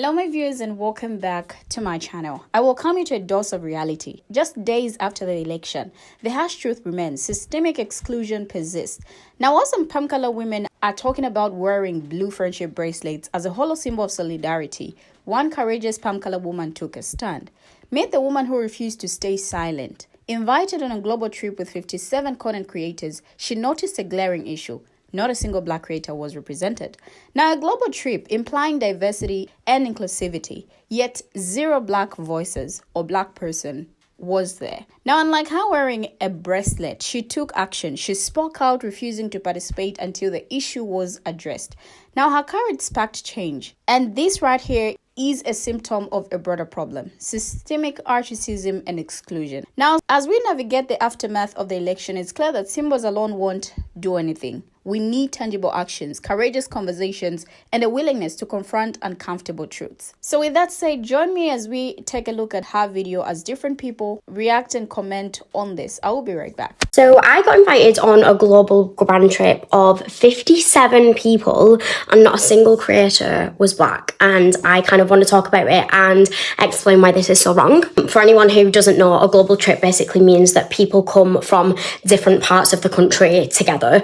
Hello my viewers and welcome back to my channel. I welcome you to a dose of reality. Just days after the election, the harsh truth remains: systemic exclusion persists. Now, while some palm color women are talking about wearing blue friendship bracelets as a hollow symbol of solidarity, one courageous palm color woman took a stand. Meet the woman who refused to stay silent. Invited on a global trip with 57 content creators, she noticed a glaring issue. Not a single Black creator was represented. Now, a global trip implying diversity and inclusivity, yet zero Black voices or Black person was there. Now, unlike her wearing a bracelet, she took action. She spoke out, refusing to participate until the issue was addressed. Now, her courage sparked change. And this right here is a symptom of a broader problem: systemic racism and exclusion. Now, as we navigate the aftermath of the election, it's clear that symbols alone won't do anything. We need tangible actions, courageous conversations, and a willingness to confront uncomfortable truths. So with that said, join me as we take a look at her video as different people react and comment on this. I will be right back. So I got invited on a global grand trip of 57 people and not a single creator was Black. And I kind of want to talk about it and explain why this is so wrong. For anyone who doesn't know, a global trip basically means that people come from different parts of the country together.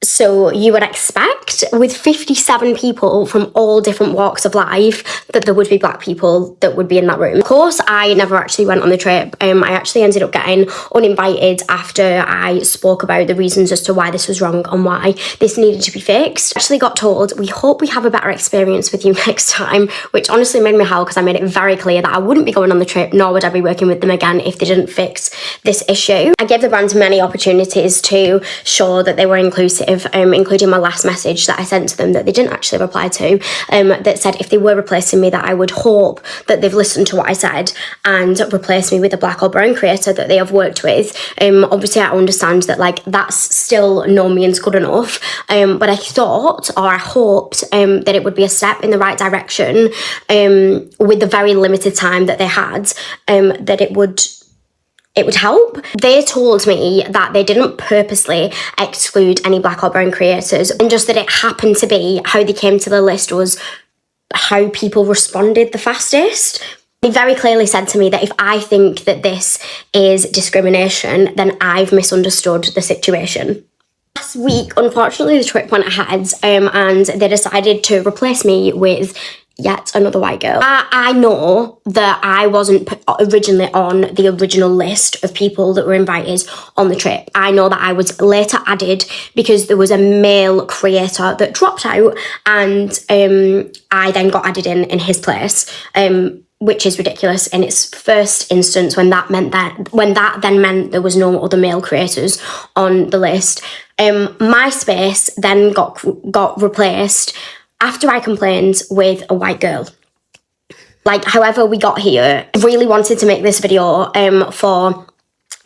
So you would expect with 57 people from all different walks of life that there would be Black people that would be in that room. Of course, I never actually went on the trip. I actually ended up getting uninvited after I spoke about the reasons as to why this was wrong and why this needed to be fixed. I actually got told, "We hope we have a better experience with you next time," which honestly made me howl because I made it very clear that I wouldn't be going on the trip, nor would I be working with them again if they didn't fix this issue. I gave the brand many opportunities to show that they were inclusive, including my last message that I sent to them that they didn't actually reply to, that said if they were replacing me, that I would hope that they've listened to what I said and replace me with a Black or brown creator that they have worked with. Obviously, I understand that that's still no means good enough, but I thought, or I hoped, that it would be a step in the right direction with the very limited time that they had, that it would help. They told me that they didn't purposely exclude any Black or brown creators, and just that it happened to be how they came to the list was how people responded the fastest. They very clearly said to me that if I think that this is discrimination, then I've misunderstood the situation. Last week, unfortunately, the trip went ahead, and they decided to replace me with yet another white girl. I know that I wasn't originally on the original list of people that were invited on the trip. I know that I was later added because there was a male creator that dropped out, and I then got added in his place, which is ridiculous in its first instance when that then meant there was no other male creators on the list. My space then got replaced after I complained with a white girl. However we got here, I really wanted to make this video for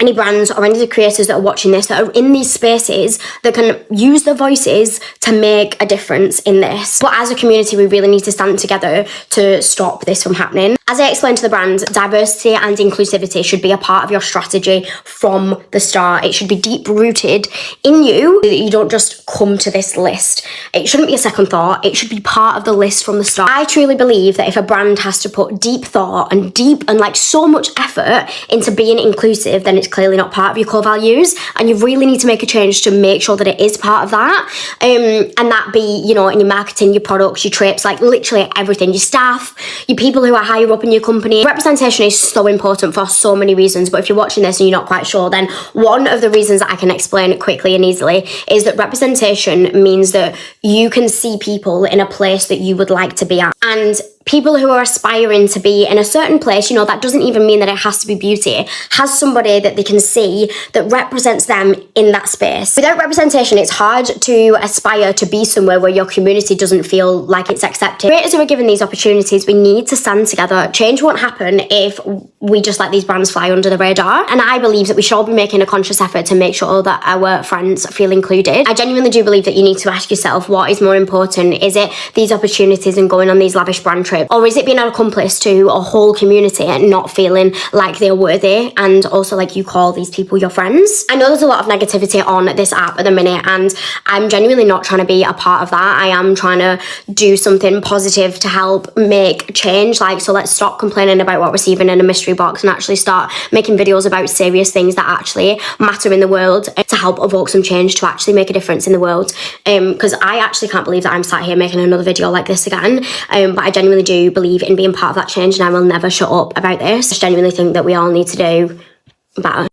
any brands or any of the creators that are watching this that are in these spaces that can use their voices to make a difference in this. But as a community, we really need to stand together to stop this from happening. As I explained to the brands, diversity and inclusivity should be a part of your strategy from the start. It should be deep rooted in you, that you don't just come to this list. It shouldn't be a second thought. It should be part of the list from the start. I truly believe that if a brand has to put deep thought and so much effort into being inclusive, then it's clearly not part of your core values, and you really need to make a change to make sure that it is part of that, and that be, in your marketing, your products, your trips, literally everything, your staff, your people who are higher up in your company. Representation is so important for so many reasons, but if you're watching this and you're not quite sure, then one of the reasons that I can explain it quickly and easily is that representation means that you can see people in a place that you would like to be at, and people who are aspiring to be in a certain place, that doesn't even mean that it has to be beauty, has somebody that they can see that represents them in that space. Without representation, it's hard to aspire to be somewhere where your community doesn't feel like it's accepted. Creators who are given these opportunities, we need to stand together. Change won't happen if we just let these brands fly under the radar. And I believe that we should all be making a conscious effort to make sure that our friends feel included. I genuinely do believe that you need to ask yourself, what is more important? Is it these opportunities and going on these lavish brand trip? Or is it being an accomplice to a whole community and not feeling like they're worthy, and also like you call these people your friends? I know there's a lot of negativity on this app at the minute, and I'm genuinely not trying to be a part of that. I am trying to do something positive to help make change. Like, so let's stop complaining about what we're receiving in a mystery box and actually start making videos about serious things that actually matter in the world to help evoke some change, to actually make a difference in the world. Because I actually can't believe that I'm sat here making another video like this again. But I genuinely do believe in being part of that change, and I will never shut up about this. I genuinely think that we all need to do better.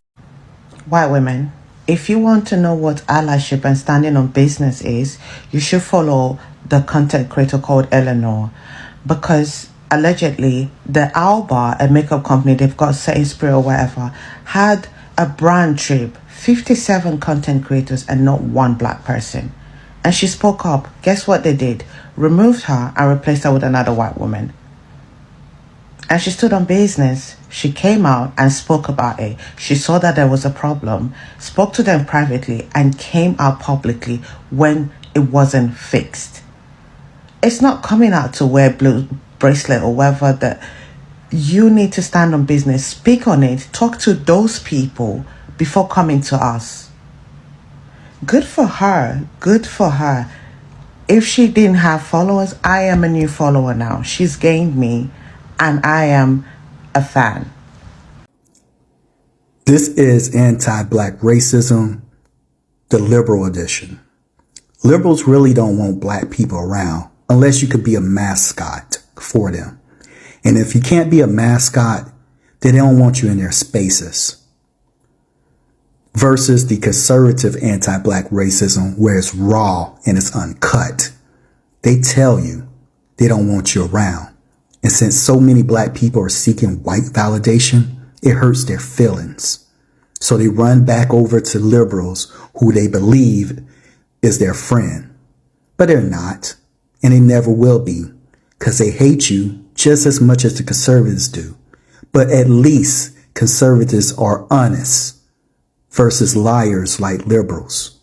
White women, if you want to know what allyship and standing on business is, you should follow the content creator called Eleanor, because allegedly the Allwed, a makeup company, they've got Setting Spirit or whatever, had a brand trip, 57 content creators and not one black person. And she spoke up. Guess what they did? Removed her and replaced her with another white woman. And she stood on business. She came out and spoke about it. She saw that there was a problem, spoke to them privately, and came out publicly when it wasn't fixed. It's not coming out to wear Blue Bracelet or whatever. That you need to stand on business, speak on it, talk to those people before coming to us. Good for her. Good for her. If she didn't have followers, I am a new follower now. She's gained me, and I am a fan. This is Anti-Black Racism, the liberal edition. Liberals really don't want black people around unless you could be a mascot for them. And if you can't be a mascot, then they don't want you in their spaces. Versus the conservative anti-black racism, where it's raw and it's uncut. They tell you they don't want you around. And since so many black people are seeking white validation, it hurts their feelings. So they run back over to liberals who they believe is their friend. But they're not, and they never will be, because they hate you just as much as the conservatives do. But at least conservatives are honest versus liars like liberals.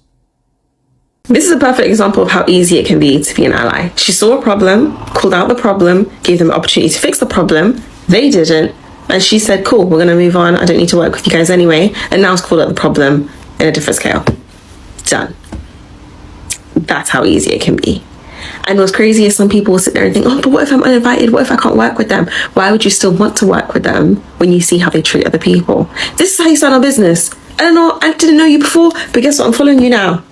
This is a perfect example of how easy it can be to be an ally. She saw a problem, called out the problem, gave them an opportunity to fix the problem. They didn't. And she said, cool, we're going to move on. I don't need to work with you guys anyway. And now it's called out the problem in a different scale. Done. That's how easy it can be. And what's crazy is some people will sit there and think, oh, but what if I'm uninvited? What if I can't work with them? Why would you still want to work with them when you see how they treat other people? This is how you start a business. I didn't know you before, but guess what? I'm following you now.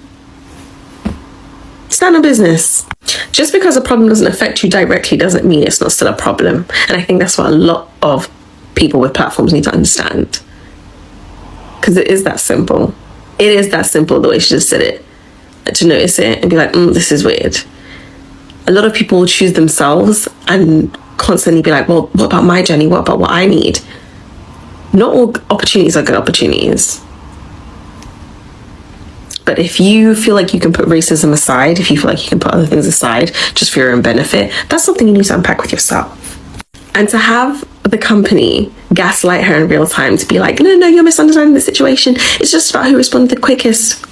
Stand on business. Just because a problem doesn't affect you directly doesn't mean it's not still a problem. And I think that's what a lot of people with platforms need to understand. Because it is that simple. It is that simple, the way she just said it. To notice it and be like, this is weird. A lot of people will choose themselves and constantly be like, well, what about my journey? What about what I need? Not all opportunities are good opportunities. But if you feel like you can put racism aside, if you feel like you can put other things aside just for your own benefit, that's something you need to unpack with yourself. And to have the company gaslight her in real time to be like, no, you're misunderstanding the situation. It's just about who responded the quickest.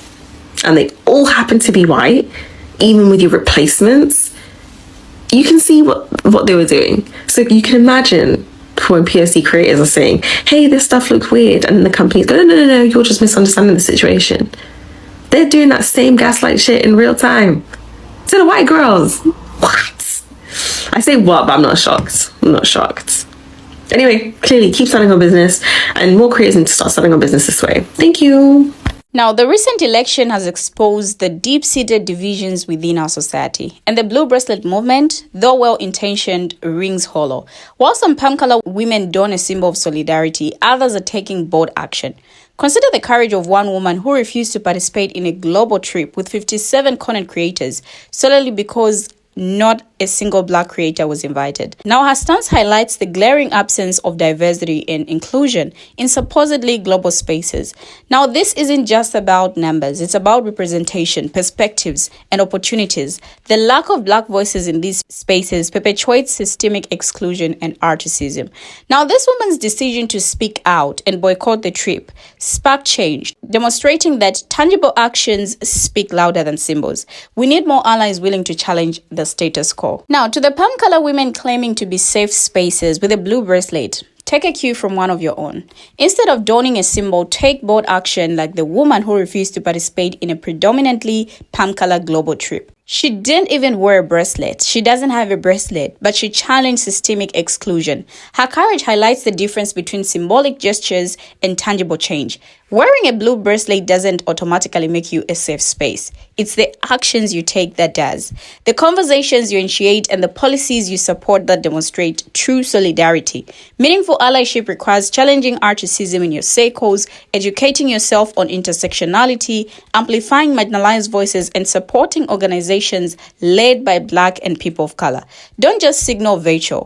And they all happen to be white, even with your replacements. You can see what they were doing. So you can imagine when POC creators are saying, hey, this stuff looks weird. And the companies go, no, you're just misunderstanding the situation. They're doing that same gaslight shit in real time to the white girls. What? I say what, but I'm not shocked. Anyway, clearly keep starting on business, and more creators need to start starting on business this way. Thank you. Now, the recent election has exposed the deep-seated divisions within our society, and the Blue Bracelet movement, though well-intentioned, rings hollow. While some palm-color women don a symbol of solidarity, others are taking bold action. Consider the courage of one woman who refused to participate in a global trip with 57 content creators solely because not a single black creator was invited. Now, her stance highlights the glaring absence of diversity and inclusion in supposedly global spaces. Now, this isn't just about numbers. It's about representation, perspectives, and opportunities. The lack of black voices in these spaces perpetuates systemic exclusion and articism. Now, this woman's decision to speak out and boycott the trip sparked change, demonstrating that tangible actions speak louder than symbols. We need more allies willing to challenge the status quo. Now, to the palm color women claiming to be safe spaces with a blue bracelet, take a cue from one of your own. Instead of donning a symbol, take bold action like the woman who refused to participate in a predominantly palm color global trip. She didn't even wear a bracelet. She doesn't have a bracelet, but she challenged systemic exclusion. Her courage highlights the difference between symbolic gestures and tangible change. Wearing a blue bracelet doesn't automatically make you a safe space. It's the actions you take that does. The conversations you initiate and the policies you support that demonstrate true solidarity. Meaningful allyship requires challenging racism in your circles, educating yourself on intersectionality, amplifying marginalized voices, and supporting organizations led by Black and people of color. Don't just signal virtue,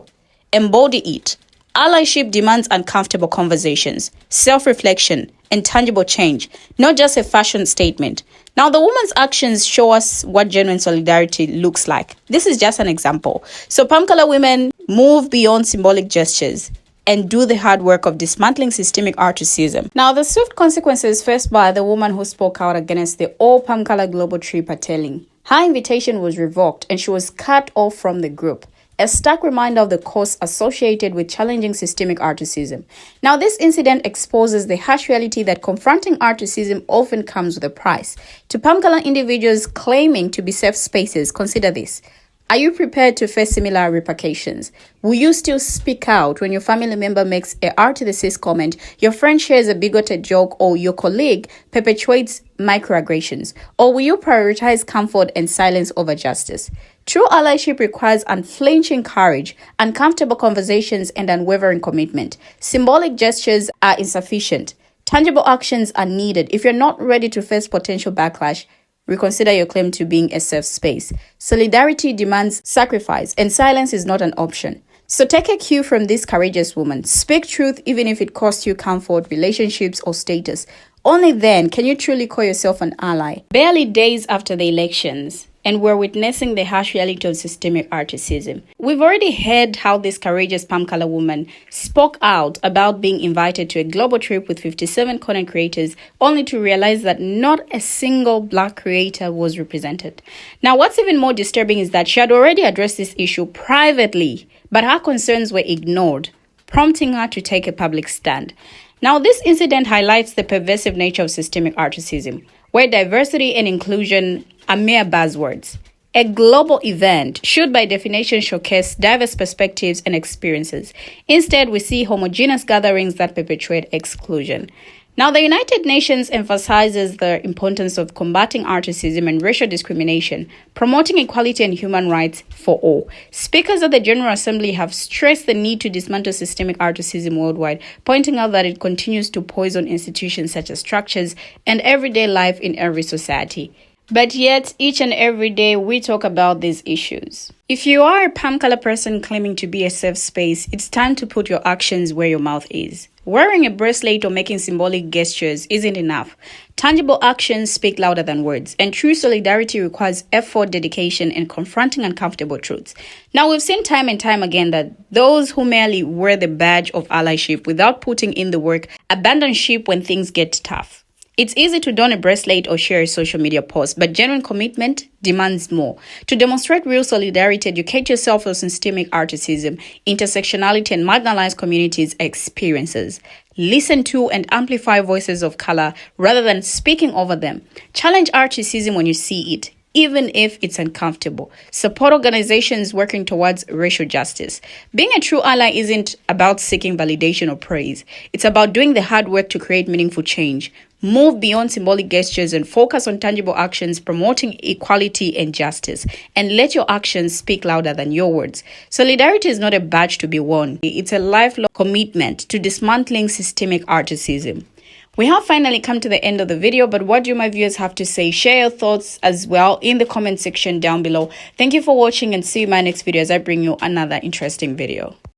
embody it. Allyship demands uncomfortable conversations, self-reflection, and tangible change, not just a fashion statement. Now, the woman's actions show us what genuine solidarity looks like. This is just an example. So palm color women move beyond symbolic gestures and do the hard work of dismantling systemic racism. Now, the swift consequences faced by the woman who spoke out against the all palm color global trip are telling. Her invitation was revoked and she was cut off from the group. A stark reminder of the costs associated with challenging systemic racism. Now, this incident exposes the harsh reality that confronting racism often comes with a price. To palm color individuals claiming to be safe spaces, consider this. Are you prepared to face similar repercussions? Will you still speak out when your family member makes a R to the cis comment, your friend shares a bigoted joke, or your colleague perpetuates microaggressions? Or will you prioritize comfort and silence over justice? True allyship requires unflinching courage, uncomfortable conversations, and unwavering commitment. Symbolic gestures are insufficient. Tangible actions are needed. If you're not ready to face potential backlash, reconsider your claim to being a safe space. Solidarity demands sacrifice, and silence is not an option. So take a cue from this courageous woman. Speak truth even if it costs you comfort, relationships, or status. Only then can you truly call yourself an ally. Barely days after the elections, and we're witnessing the harsh reality of systemic racism. We've already heard how this courageous palm color woman spoke out about being invited to a global trip with 57 content creators, only to realize that not a single Black creator was represented. Now, what's even more disturbing is that she had already addressed this issue privately, but her concerns were ignored, prompting her to take a public stand. Now, this incident highlights the pervasive nature of systemic racism, where diversity and inclusion are mere buzzwords. A global event should by definition showcase diverse perspectives and experiences. Instead, we see homogeneous gatherings that perpetuate exclusion. Now, the United Nations emphasizes the importance of combating racism and racial discrimination, promoting equality and human rights for all. Speakers of the General Assembly have stressed the need to dismantle systemic racism worldwide, pointing out that it continues to poison institutions such as structures and everyday life in every society. But yet, each and every day, we talk about these issues. If you are a palm color person claiming to be a safe space, it's time to put your actions where your mouth is. Wearing a bracelet or making symbolic gestures isn't enough. Tangible actions speak louder than words, and true solidarity requires effort, dedication, and confronting uncomfortable truths. Now, we've seen time and time again that those who merely wear the badge of allyship without putting in the work abandon ship when things get tough. It's easy to don a bracelet or share a social media post, but genuine commitment demands more. To demonstrate real solidarity, educate yourself on systemic racism, intersectionality, and marginalized communities' experiences. Listen to and amplify voices of color rather than speaking over them. Challenge racism when you see it, even if it's uncomfortable. Support organizations working towards racial justice. Being a true ally isn't about seeking validation or praise. It's about doing the hard work to create meaningful change. Move beyond symbolic gestures and focus on tangible actions promoting equality and justice. And let your actions speak louder than your words. Solidarity is not a badge to be worn. It's a lifelong commitment to dismantling systemic racism. We have finally come to the end of the video, but what do my viewers have to say? Share your thoughts as well in the comment section down below. Thank you for watching and see you in my next video as I bring you another interesting video.